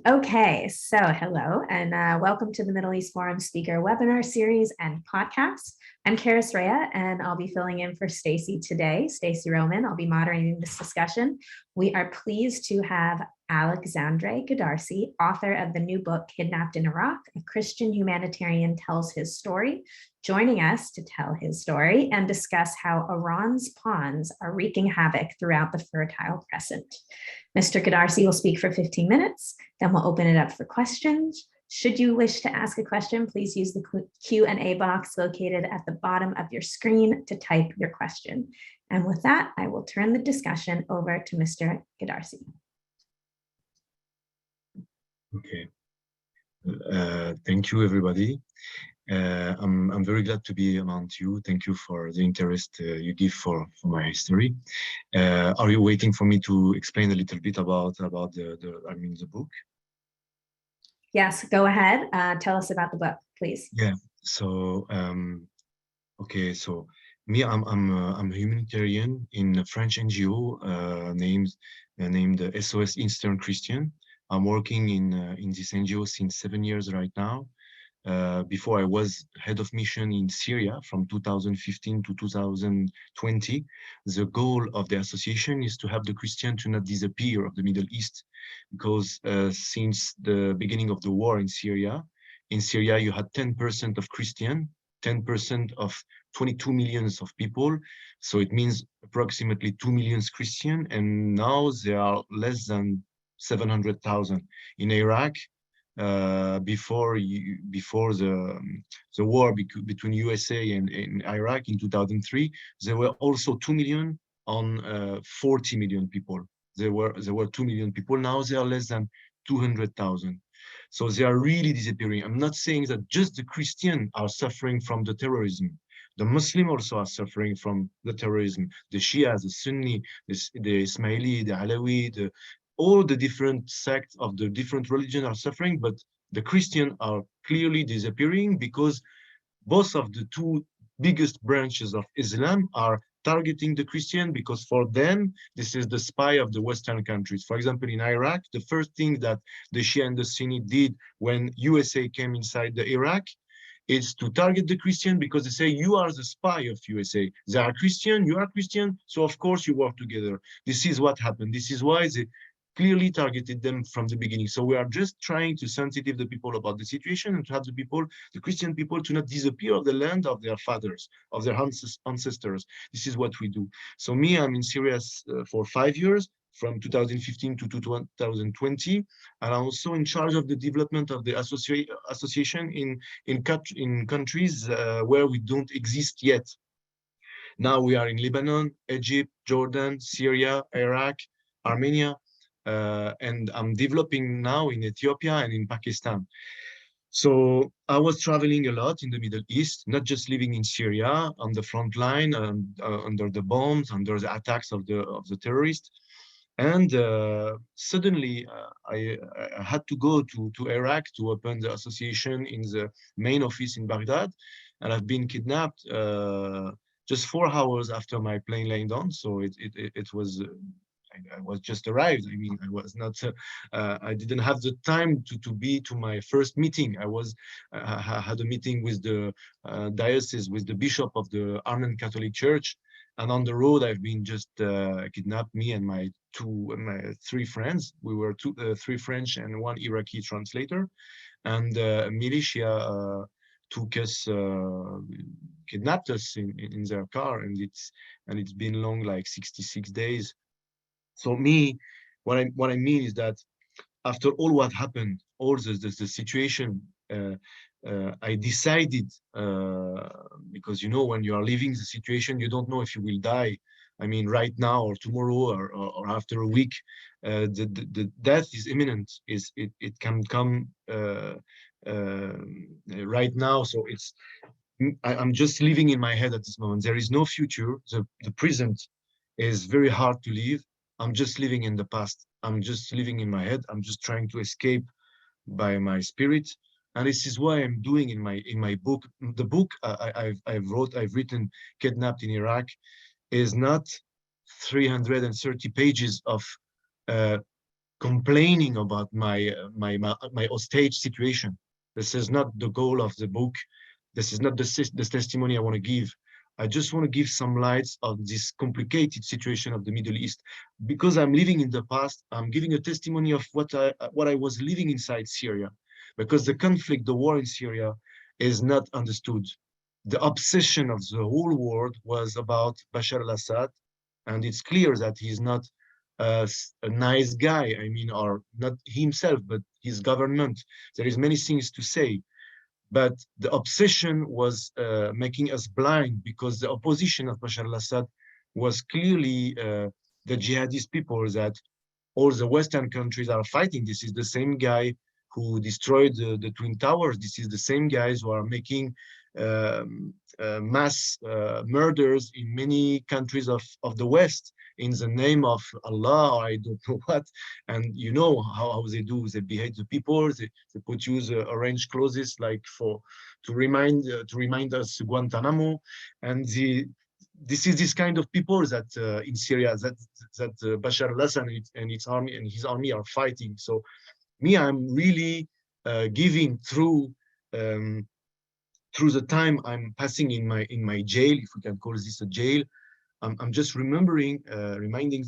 Okay, so hello and welcome to the Middle East Forum Speaker Webinar Series and Podcast. I'm Karis Rhea and I'll be filling in for Stacy today, Stacy Roman. I'll be moderating this discussion. We are pleased to have Alexandre Goodarzy, author of the new book, Kidnapped in Iraq, A Christian Humanitarian Tells His Story, joining us to tell his story and discuss how Iran's pawns are wreaking havoc throughout the Fertile Crescent. Mr. Goodarzy will speak for 15 minutes, then we'll open it up for questions. Should you wish to ask a question, please use the Q&A box located at the bottom of your screen to type your question. And with that, I will turn the discussion over to Mr. Goodarzy. Okay. Thank you, everybody. I'm very glad to be among you. Thank you for the interest you give for my story. Are you waiting for me to explain a little bit about the book? Yes, go ahead. Tell us about the book, please. Yeah. So okay. So me, I'm a humanitarian in a French NGO named SOS Eastern Christian. I'm working in this NGO since 7 years right now. Before I was head of mission in Syria from 2015 to 2020. The goal of the association is to have the Christian to not disappear of the Middle East, because since the beginning of the war in Syria you had 10% of Christian, 10% of 22 millions of people. So it means approximately 2 million Christian, and now there are less than 700,000 in Iraq. Before the war between USA and Iraq in 2003, there were also 2 million on 40 million people. There were 2 million people. Now there are less than 200,000. So they are really disappearing. I'm not saying that just the Christians are suffering from the terrorism. The Muslims also are suffering from the terrorism. The Shia, the Sunni, the Ismaili, the Alawi, all the different sects of the different religions are suffering, but the Christians are clearly disappearing because both of the two biggest branches of Islam are targeting the Christian, because for them, this is the spy of the Western countries. For example, in Iraq, the first thing that the Shia and the Sunni did when USA came inside the Iraq is to target the Christian, because they say, you are the spy of USA. They are Christian, you are Christian, so of course you work together. This is what happened. This is why they clearly targeted them from the beginning. So we are just trying to sensitize the people about the situation and to have the Christian people, to not disappear of the land of their fathers, of their ancestors. This is what we do. So me, I'm in Syria for 5 years, from 2015 to 2020, and I'm also in charge of the development of the association in countries where we don't exist yet. Now we are in Lebanon, Egypt, Jordan, Syria, Iraq, Armenia, and I'm developing now in Ethiopia and in Pakistan. So I was traveling a lot in the Middle East, not just living in Syria on the front line, under the bombs, under the attacks of the terrorists. And suddenly I had to go to Iraq to open the association in the main office in Baghdad. And I've been kidnapped just 4 hours after my plane landed on. So it was... I was just arrived. I mean, I was not. I didn't have the time to be to my first meeting. I had a meeting with the diocese, with the bishop of the Armenian Catholic Church, and on the road I've been just kidnapped. Me and my 3 friends. We were 3 French and 1 Iraqi translator, and militia took us, kidnapped us in their car, and it's been long, like 66 days. So me, what I mean is that after all what happened, all the situation, I decided, because when you are leaving the situation, you don't know if you will die. I mean, right now or tomorrow or after a week, the death is imminent. It can come right now. So I'm just living in my head at this moment. There is no future. The present is very hard to live. I'm just living in the past. I'm just living in my head. I'm just trying to escape by my spirit. And this is why I'm doing in my book. The book I've written, Kidnapped in Iraq, is not 330 pages of complaining about my hostage situation. This is not the goal of the book. This is not the testimony I want to give. I just want to give some lights on this complicated situation of the Middle East. Because I'm living in the past, I'm giving a testimony of what I was living inside Syria. Because the conflict, the war in Syria is not understood. The obsession of the whole world was about Bashar al-Assad, and it's clear that he's not a nice guy. I mean, or not himself, but his government. There is many things to say, but the obsession was making us blind, because the opposition of Bashar al-Assad was clearly the jihadist people that all the Western countries are fighting. This is the same guy who destroyed the Twin Towers. This is the same guys who are making mass murders in many countries of the West in the name of Allah, or I don't know what. And you know how they do. They behead the people. They put use orange clothes like to remind us Guantanamo. And this is this kind of people that in Syria that Bashar al-Assad and his army are fighting. So me, I'm really giving um, through the time I'm passing in my jail, if we can call this a jail. I'm just remembering, reminding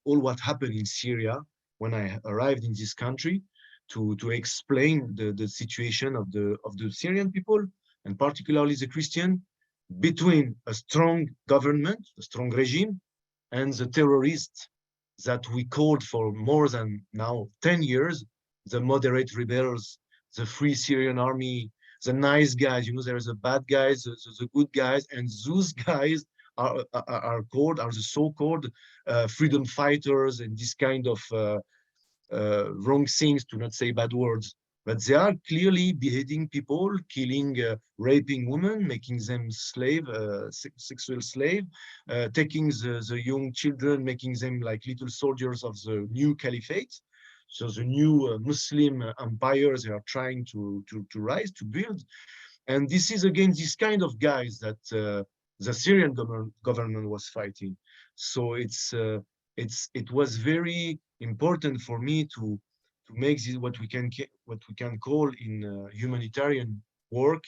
all what happened in Syria when I arrived in this country, to explain the situation of the Syrian people, and particularly the Christian, between a strong government, a strong regime, and the terrorists that we called for more than now 10 years, the moderate rebels, the Free Syrian Army, the nice guys. You know, there's the bad guys, the good guys, and those guys are the so-called freedom fighters, and this kind of wrong things, to not say bad words. But they are clearly beheading people, killing, raping women, making them slave, sexual slave, taking the young children, making them like little soldiers of the new caliphate. So the new Muslim empire they are trying to rise, to build. And this is again this kind of guys that the Syrian government was fighting. So it was very important for me to make this what we can call in humanitarian work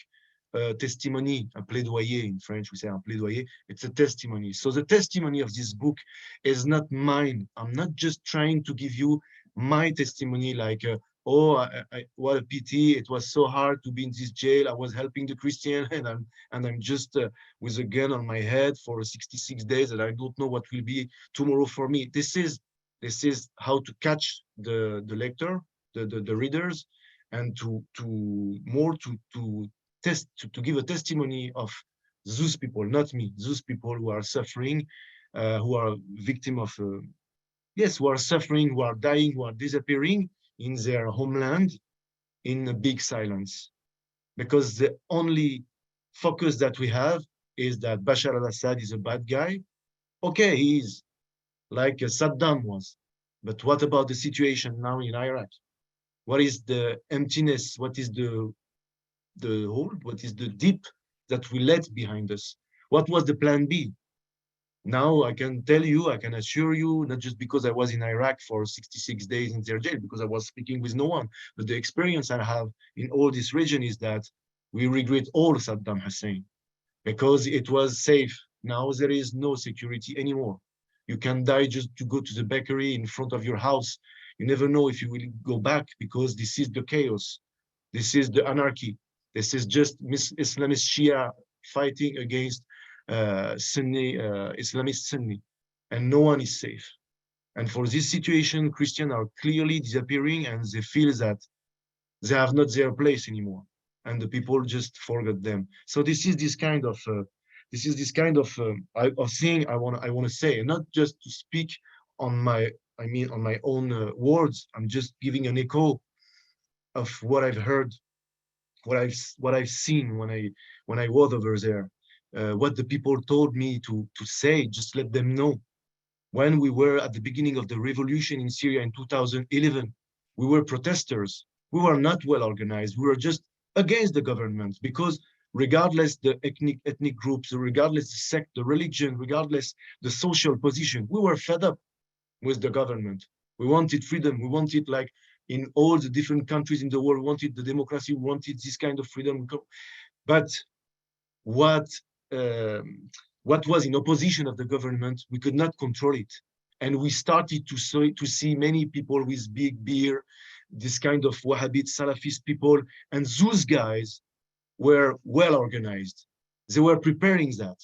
testimony, a plaidoyer in French. We say un plaidoyer. It's a testimony. So the testimony of this book is not mine. I'm not just trying to give you my testimony, like oh, what a pity! It was so hard to be in this jail. I was helping the Christian, and I'm just with a gun on my head for 66 days, and I don't know what will be tomorrow for me. This is how to catch the lector, the readers, and to give a testimony of those people, not me, those people who are suffering, who are victim of yes, who are suffering, who are dying, who are disappearing in their homeland in a big silence. Because the only focus that we have is that Bashar al-Assad is a bad guy. Okay, he is, like Saddam was. But what about the situation now in Iraq? What is the emptiness? What is the hole? What is the deep that we left behind us? What was the plan B? Now I can tell you, I can assure you, not just because I was in Iraq for 66 days in their jail, because I was speaking with no one, but the experience I have in all this region is that we regret all Saddam Hussein because it was safe. Now there is no security anymore. You can die just to go to the bakery in front of your house. You never know if you will go back, because this is the chaos. This is the anarchy. This is just Islamist Shia fighting against Sunni, Islamist Sunni, and no one is safe. And for this situation, Christians are clearly disappearing, and they feel that they have not their place anymore, and the people just forget them. So this is this kind of thing I want to say, and not just to speak on my on my own words. I'm just giving an echo of what I've heard, what I've seen when I was over there. What the people told me to say, just let them know. When we were at the beginning of the revolution in Syria in 2011, we were protesters. We were not well organized. We were just against the government, because regardless the ethnic groups, regardless the sect, the religion, regardless the social position, we were fed up with the government. We wanted freedom. We wanted, like in all the different countries in the world, we wanted the democracy. We wanted this kind of freedom. But what what was in opposition of the government, we could not control it. And we started to see many people with big beer, this kind of Wahhabite Salafist people, and those guys were well organized. They were preparing that.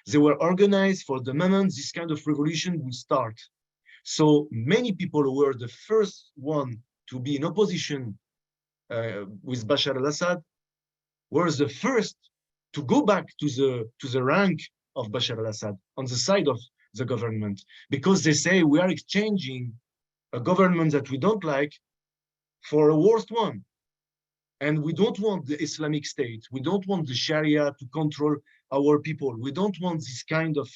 They were organized for the moment this kind of revolution would start. So many people who were the first one to be in opposition with Bashar al-Assad were the first to go back to the rank of Bashar al-Assad on the side of the government, because they say we are exchanging a government that we don't like for a worst one. And we don't want the Islamic State. We don't want the Sharia to control our people. We don't want this kind of,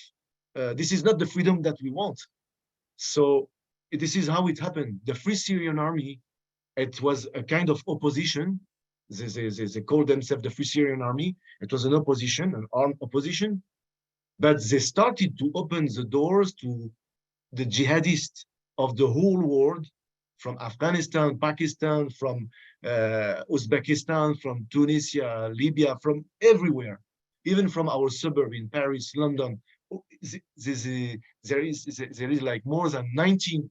this is not the freedom that we want. So this is how it happened. The Free Syrian Army, it was a kind of opposition. They called themselves the Free Syrian Army. It was an opposition, an armed opposition. But they started to open the doors to the jihadists of the whole world, from Afghanistan, Pakistan, from Uzbekistan, from Tunisia, Libya, from everywhere, even from our suburb in Paris, London. There is like more than 19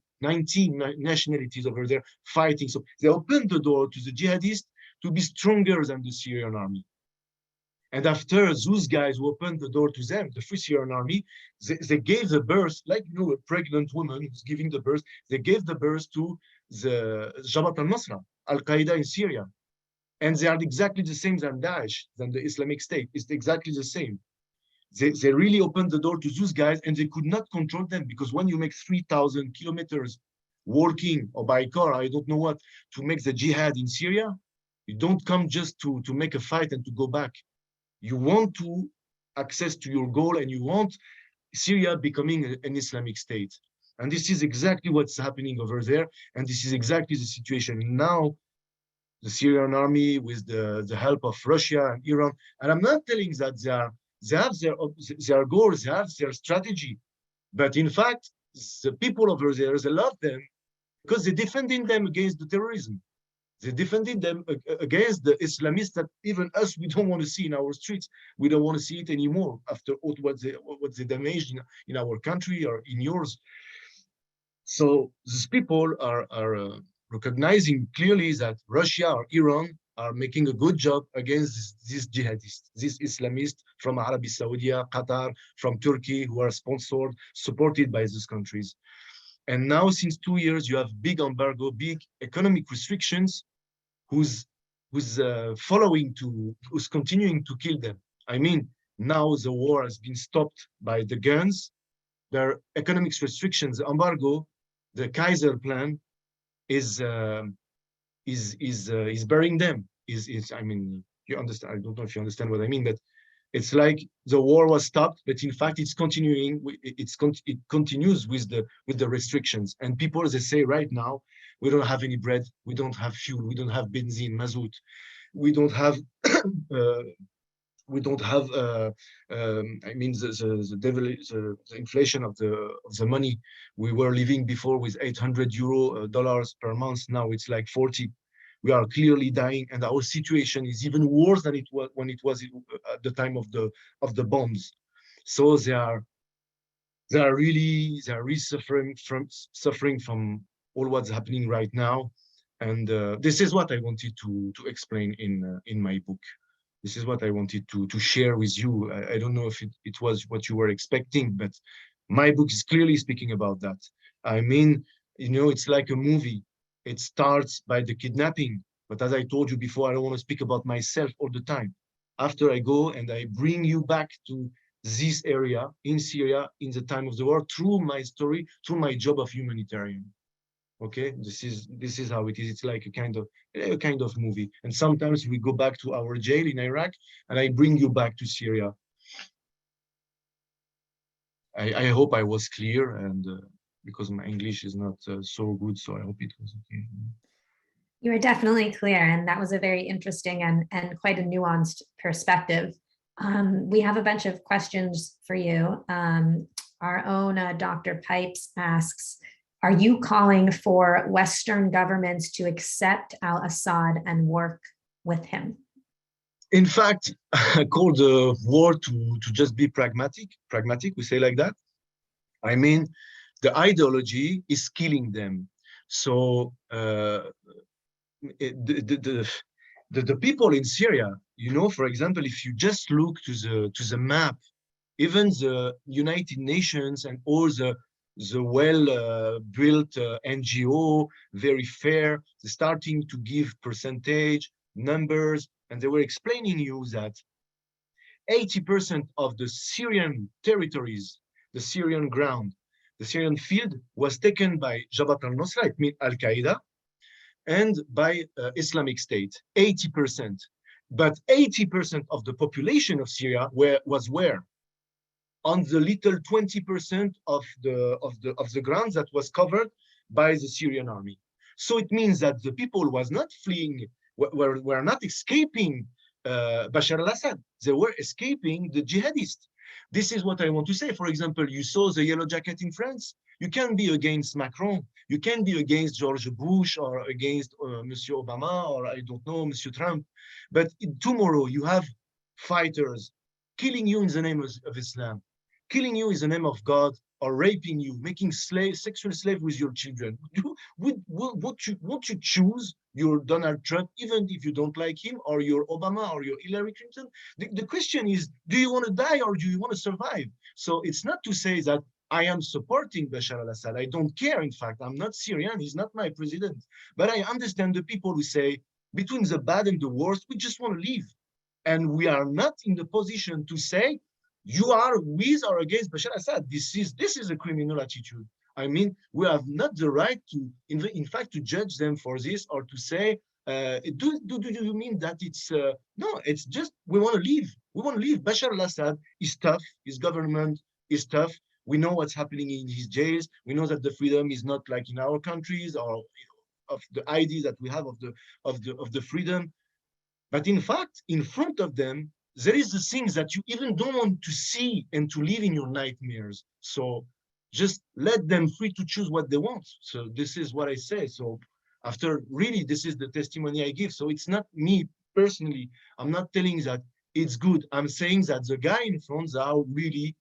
nationalities over there fighting. So they opened the door to the jihadists to be stronger than the Syrian army. And after those guys who opened the door to them, the Free Syrian Army, they gave the birth, like a pregnant woman who's giving the birth, they gave the birth to the Jabhat al-Nusra, Al-Qaeda in Syria. And they are exactly the same than Daesh, than the Islamic State. It's exactly the same. They really opened the door to those guys, and they could not control them, because when you make 3,000 kilometers walking or by car, I don't know what, to make the jihad in Syria, you don't come just to make a fight and to go back. You want to access to your goal, and you want Syria becoming an Islamic state. And this is exactly what's happening over there. And this is exactly the situation now. The Syrian army, with the help of Russia and Iran. And I'm not telling that they have their goals, they have their strategy. But in fact, the people over there, they love them because they're defending them against the terrorism. They defended them against the Islamists that even us, we don't want to see in our streets. We don't want to see it anymore after what they damaged in our country or in yours. So these people are recognizing clearly that Russia or Iran are making a good job against these jihadists, these Islamists from Arabia Saudi, Qatar, from Turkey, who are sponsored, supported by these countries. And now, since 2 years, you have big embargo, big economic restrictions, who's continuing to kill them. I mean, now the war has been stopped by the guns. There are economic restrictions, the embargo, the Kaiser plan is burying them. I mean, you understand? I don't know if you understand what I mean, but it's like the war was stopped, but in fact it's continuing. It continues with the restrictions. And people, they say right now, we don't have any bread, we don't have fuel, we don't have benzene, mazout, we don't have I mean the inflation of the money. We were living before with 800 euro dollars per month. Now it's like 40. We are clearly dying, and our situation is even worse than it was when it was at the time of the bombs. So they are really suffering from all what's happening right now. And this is what I wanted to explain in my book. This is what I wanted to share with you. I don't know if it was what you were expecting, but my book is clearly speaking about that. I mean, it's like a movie. It starts by the kidnapping, but as I told you before, I don't want to speak about myself all the time. After I go and I bring you back to this area in Syria in the time of the war through my story, through my job of humanitarian. Okay, this is how it is. It's like a kind of movie. And sometimes we go back to our jail in Iraq, and I bring you back to Syria. I hope I was clear, and because my English is not so good, so I hope it was okay. You were definitely clear, and that was a very interesting and quite a nuanced perspective. We have a bunch of questions for you. Our own Dr. Pipes asks, Are you calling for Western governments to accept al-Assad and work with him? In fact, I call the war to just be pragmatic. Pragmatic, we say like that. I mean, the ideology is killing them. So the people in Syria, you know, for example, if you just look to the map, even the United Nations and all the well-built NGO, very fair, starting to give percentage, numbers, and they were explaining you that 80% of the Syrian territories, the Syrian ground, the Syrian field was taken by Jabhat al-Nusra, it means Al-Qaeda, and by Islamic State, 80%. But 80% of the population of Syria was where? On the little 20% of the ground that was covered by the Syrian army. So it means that the people was not fleeing, were not escaping Bashar al-Assad. They were escaping the jihadists. This is what I want to say. For example, you saw the yellow jacket in France. You can be against Macron. You can be against George Bush or against Monsieur Obama or I don't know, Monsieur Trump. But tomorrow you have fighters killing you in the name of Islam, killing you in the name of God, or raping you, making sexual slave with your children. Won't you choose your Donald Trump, even if you don't like him, or your Obama, or your Hillary Clinton? The question is, do you want to die or do you want to survive? So it's not to say that I am supporting Bashar al-Assad. I don't care, in fact. I'm not Syrian. He's not my president. But I understand the people who say, between the bad and the worst, we just want to live. And we are not in the position to say, you are with or against Bashar al-Assad. This is a criminal attitude. I mean, we have not the right to, in fact, to judge them for this or to say, do you mean that it's, no, it's just, we want to leave. We want to leave. Bashar al-Assad is tough. His government is tough. We know what's happening in his jails. We know that the freedom is not like in our countries or of the ideas that we have of the freedom. But in fact, in front of them, there is the things that you even don't want to see and to live in your nightmares. So just let them free to choose what they want. So this is what I say. So after really, this is the testimony I give. So it's not me personally. I'm not telling that it's good. I'm saying that the guy in front are really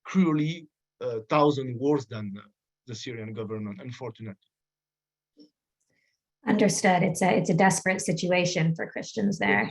cruelly 1,000 worse than the Syrian government, unfortunately. Understood. It's a desperate situation for Christians there.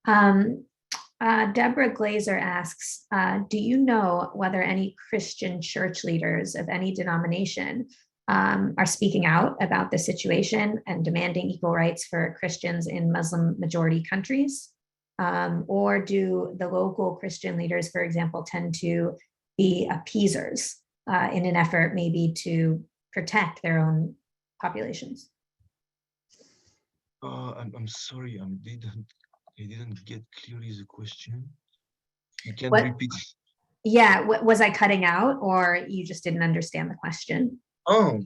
Deborah Glazer asks, do you know whether any Christian church leaders of any denomination are speaking out about the situation and demanding equal rights for Christians in Muslim majority countries? Or do the local Christian leaders, for example, tend to be appeasers in an effort maybe to protect their own populations? I'm sorry, I didn't get clearly the question. You can What? repeat. Yeah, was I cutting out or you just didn't understand the question? Oh,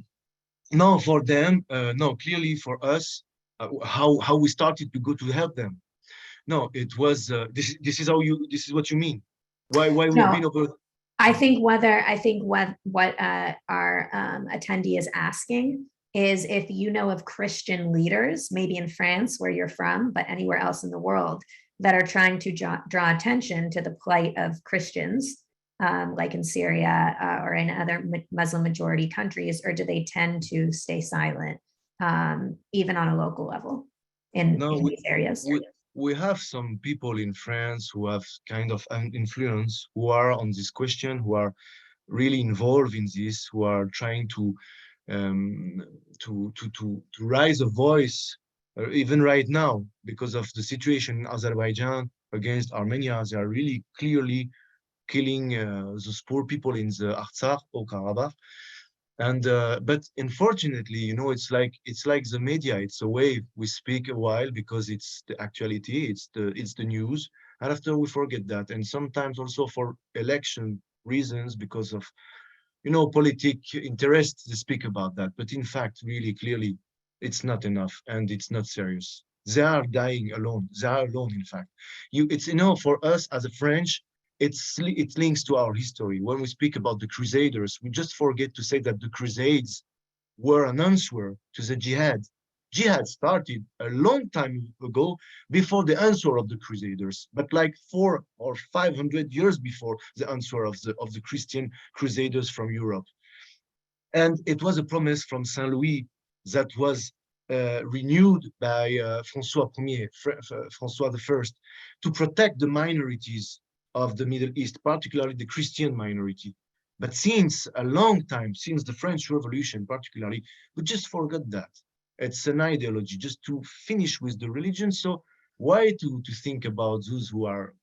no, for them, no, clearly for us, how we started to go to help them. No, it was, this is what you mean. Why we've been over. I think what our attendee is asking is if you know of Christian leaders, maybe in France where you're from, but anywhere else in the world, that are trying to draw attention to the plight of Christians, like in Syria or in other Muslim majority countries, or do they tend to stay silent, even on a local level in these areas? We have some people in France who have kind of an influence, who are on this question, who are really involved in this, who are trying to raise a voice, even right now, because of the situation in Azerbaijan against Armenia. They are really clearly killing those poor people in the Artsakh or Karabakh. And but unfortunately, you know, it's like the media. It's a wave. We speak a while because it's the actuality, it's the news, and after we forget that. And sometimes also for election reasons, because of, you know, politic interests, to speak about that. But in fact, really clearly, it's not enough and it's not serious. They are dying alone. They are alone, in fact. It's, you know, for us as a French, it links to our history. When we speak about the Crusaders, we just forget to say that the Crusades were an answer to the jihad. Jihad started a long time ago before the answer of the Crusaders, but like 400 or 500 years before the answer of the Christian Crusaders from Europe. And it was a promise from Saint Louis that was renewed by François I, to protect the minorities of the Middle East, particularly the Christian minority. But since a long time, since the French Revolution particularly, we just forgot that. It's an ideology just to finish with the religion. So why to think about those who are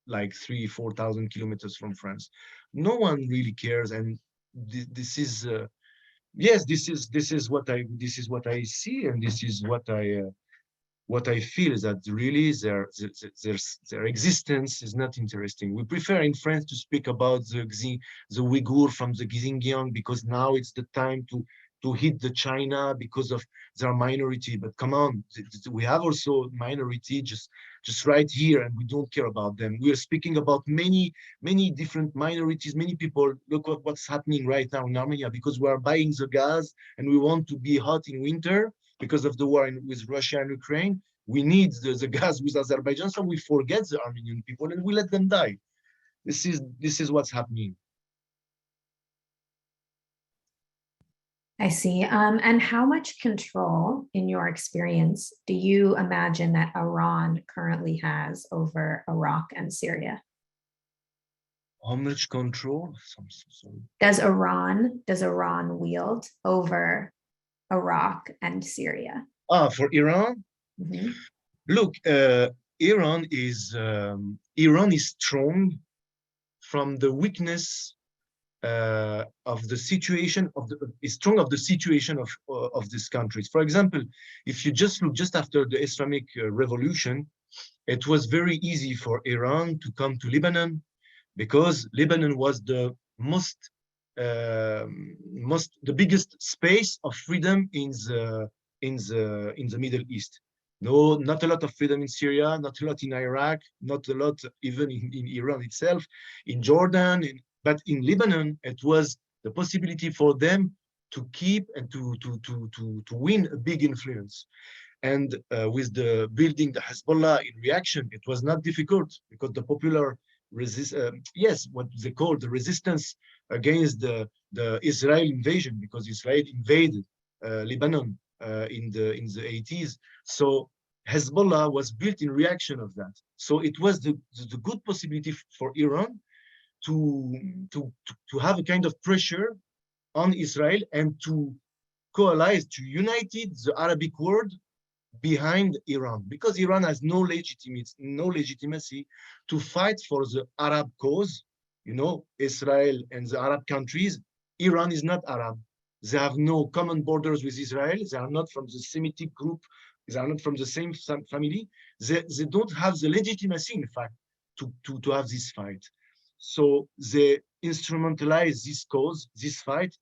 like 4,000 kilometers from France? No one really cares. And this is yes, this is what I see, and this is what I feel, is that really their existence is not interesting. We prefer in France to speak about the Uyghur from the Xinjiang, because now it's the time to hit the China because of their minority. But come on, we have also minority just right here, and we don't care about them. We are speaking about many different minorities, many people. Look what's happening right now in Armenia, because we are buying the gas and we want to be hot in winter because of the war with Russia and Ukraine. We need the gas with Azerbaijan, so we forget the Armenian people and we let them die. This is what's happening. I see. And how much control, in your experience, do you imagine that Iran currently has over Iraq and Syria? How much control? Does Iran wield over Iraq and Syria? For Iran? Mm-hmm. Look, Iran is strong from the weakness of the situation is strong of the situation of these countries. For example, if you just look just after the Islamic Revolution, it was very easy for Iran to come to Lebanon, because Lebanon was the the biggest space of freedom in the Middle East. No, not a lot of freedom in Syria, not a lot in Iraq, not a lot even in Iran itself, in Jordan, but in Lebanon, it was the possibility for them to keep and to win a big influence. And with the building the Hezbollah in reaction, it was not difficult, because the popular what they call the resistance against the Israel invasion, because Israel invaded Lebanon in the 80s. So Hezbollah was built in reaction of that. So it was the good possibility for Iran to have a kind of pressure on Israel and to coalesce, to unite the Arabic world behind Iran, because Iran has no legitimacy to fight for the Arab cause. You know, Israel and the Arab countries, Iran is not Arab. They have no common borders with Israel. They are not from the Semitic group. They are not from the same family. They don't have the legitimacy, in fact, to have this fight. So they instrumentalize this cause, this fight,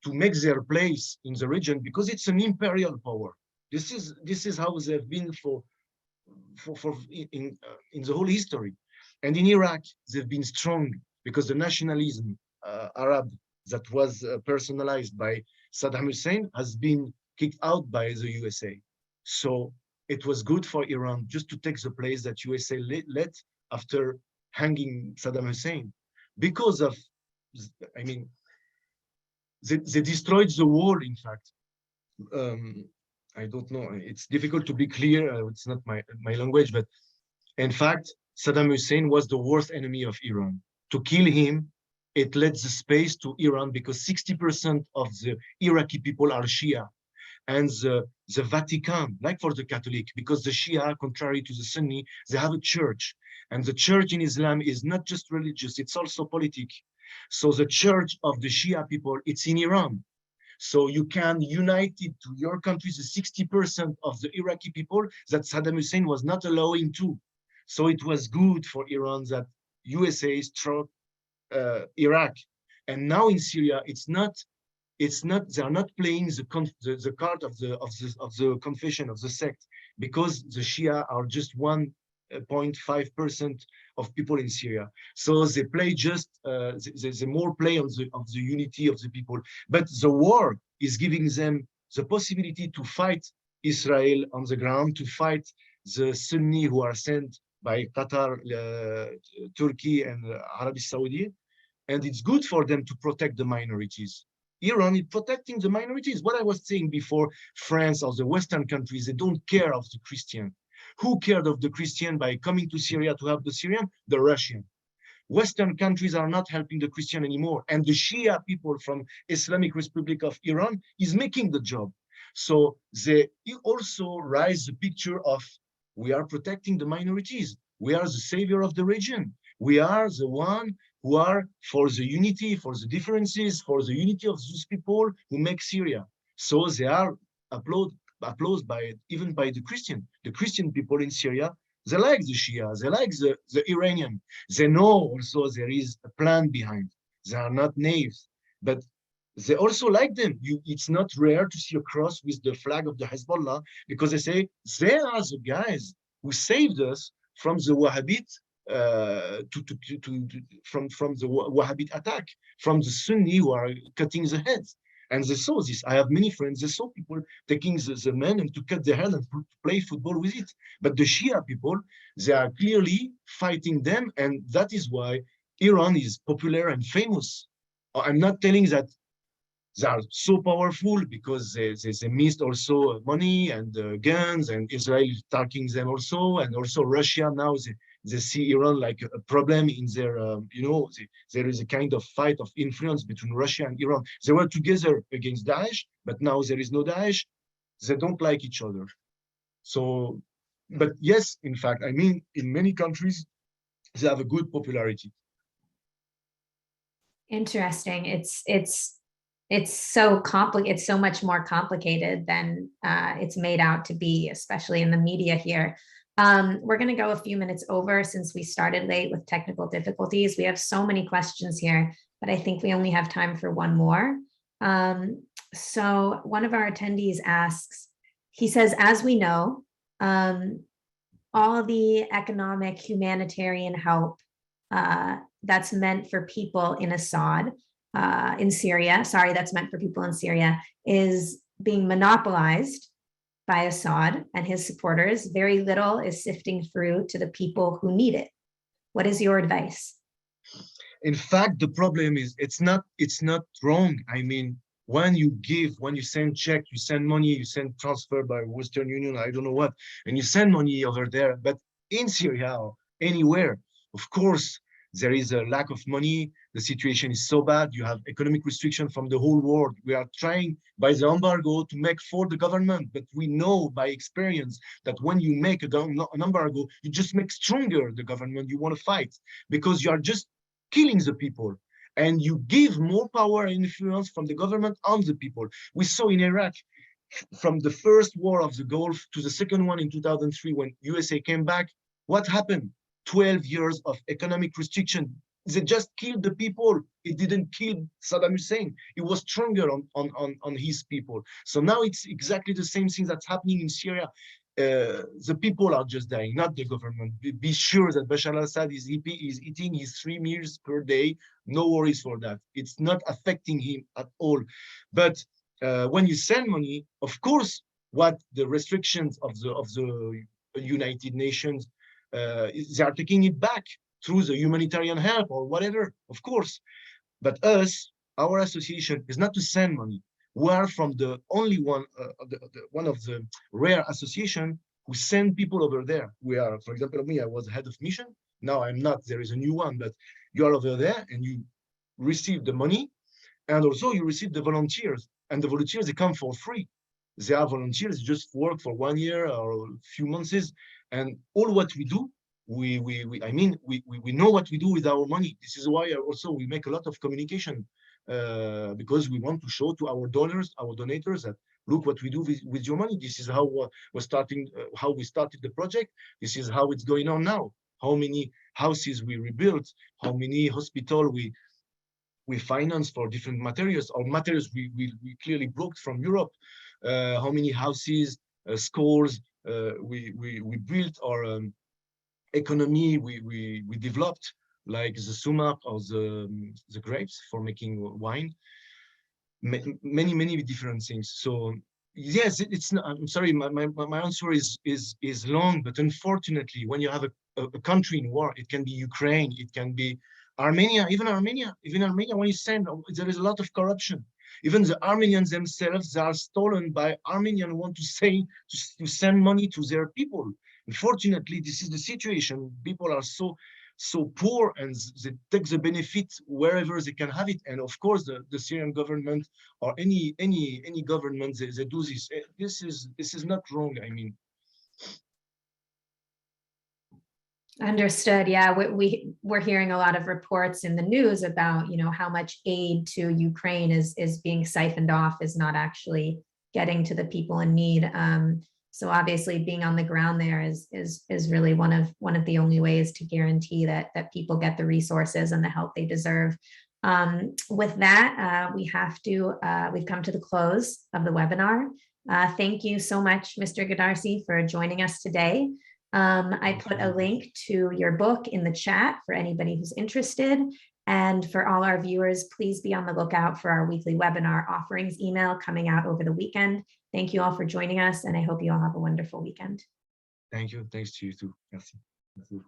to make their place in the region, because it's an imperial power. This is how they've been in the whole history. And in Iraq, they've been strong because the nationalism Arab that was personalized by Saddam Hussein has been kicked out by the USA. So it was good for Iran just to take the place that USA let after hanging Saddam Hussein, because of, I mean, they destroyed the wall, in fact. I don't know, it's difficult to be clear, it's not my language, but in fact, Saddam Hussein was the worst enemy of Iran. To kill him, it led the space to Iran, because 60% of the Iraqi people are Shia. And the Vatican, like for the Catholic, because the Shia, contrary to the Sunni, they have a church. And the church in Islam is not just religious, it's also politic. So the church of the Shia people, it's in Iran. So you can unite it to your country, the 60% of the Iraqi people that Saddam Hussein was not allowing to. So it was good for Iran that USA struck Iraq. And now in Syria, they are not playing the card of the confession of the sect, because the Shia are just 1.5% of people in Syria. So they play just they more play on the unity of the people. But the war is giving them the possibility to fight Israel on the ground, to fight the Sunni who are sent by Qatar, Turkey, and Arabia Saudi. And it's good for them to protect the minorities. Iran is protecting the minorities. What I was saying before, France or the Western countries, they don't care of the Christian. Who cared of the Christian by coming to Syria to help the Syrian? The Russian. Western countries are not helping the Christian anymore. And the Shia people from Islamic Republic of Iran is making the job. So they also raise the picture of, we are protecting the minorities. We are the savior of the region. We are the one who are for the unity, for the differences, for the unity of those people who make Syria. So they are applauded by even by the Christian people in Syria. They like the Shia, they like the Iranian. They know also there is a plan behind. They are not naive, but they also like them. It's not rare to see a cross with the flag of the Hezbollah, because they say they are the guys who saved us from the Wahhabite from the Wahhabite attack, from the Sunni who are cutting the heads. And they saw this. I have many friends, they saw people taking the men and to cut their head and play football with it. But the Shia people, they are clearly fighting them. And that is why Iran is popular and famous. I'm not telling that they are so powerful, because they missed also money and guns, and Israel is attacking them also. And also Russia now, they see Iran like a problem in their, there is a kind of fight of influence between Russia and Iran. They were together against Daesh, but now there is no Daesh. They don't like each other. So, but yes, in fact, I mean, in many countries, they have a good popularity. Interesting. It's so complicated. It's so much more complicated than it's made out to be, especially in the media here. We're going to go a few minutes over since we started late with technical difficulties. We have so many questions here, but I think we only have time for one more. So one of our attendees asks, he says, as we know, all the economic humanitarian help that's meant for people in Assad, in Syria, sorry, that's meant for people in Syria, is being monopolized by Assad and his supporters. Very little is sifting through to the people who need it. What is your advice? In fact, the problem is it's not wrong. I mean, when you give, when you send check, you send money, you send transfer by Western Union, I don't know what, and you send money over there. But in Syria or anywhere, of course, there is a lack of money. The situation is so bad. You have economic restriction from the whole world. We are trying by the embargo to make for the government, but we know by experience that when you make an embargo, you just make stronger the government you want to fight, because you are just killing the people and you give more power and influence from the government on the people. We saw in Iraq, from the first war of the Gulf to the second one in 2003, when USA came back, what happened? 12 years of economic restriction. They just killed the people. It didn't kill Saddam Hussein. It was stronger on his people. So now it's exactly the same thing that's happening in Syria. The people are just dying, not the government. Be sure that Bashar al-Assad is eating his 3 meals per day. No worries for that. It's not affecting him at all. But when you send money, of course, what the restrictions of the United Nations, they are taking it back through the humanitarian help or whatever, of course. But us, our association is not to send money. We are from the only one, one of the rare association who send people over there. We are, for example, me, I was head of mission. Now I'm not, there is a new one, but you are over there and you receive the money, and also you receive the volunteers, and the volunteers, they come for free. They are volunteers, just work for 1 year or a few months, and all what we do, we know what we do with our money. This is why also we make a lot of communication, because we want to show to our donors, our donators, that look what we do with your money. This is how how we started the project. This is how it's going on now. How many houses we rebuilt, how many hospitals we finance for different materials, or materials we clearly brought from Europe. How many houses, schools we built, or economy we developed, like the sumac or the grapes for making wine. many different things. So yes, it's not, I'm sorry, my answer is long, but unfortunately, when you have a country in war, it can be Ukraine, it can be Armenia, even Armenia, when you send, there is a lot of corruption. Even the Armenians themselves, they are stolen by Armenians who want to say, to send money to their people. Unfortunately, this is the situation. People are so poor, and they take the benefit wherever they can have it. And of course, the Syrian government or any government, they do this. This is not wrong. I mean, Understood. Yeah, we're hearing a lot of reports in the news about, how much aid to Ukraine is being siphoned off, is not actually getting to the people in need. So obviously, being on the ground there is really one of the only ways to guarantee that people get the resources and the help they deserve. With that, we've come to the close of the webinar. Thank you so much, Mr. Goodarzy, for joining us today. I put a link to your book in the chat for anybody who's interested. And for all our viewers, please be on the lookout for our weekly webinar offerings email coming out over the weekend. Thank you all for joining us, and I hope you all have a wonderful weekend. Thank you. Thanks to you too. Merci. Merci.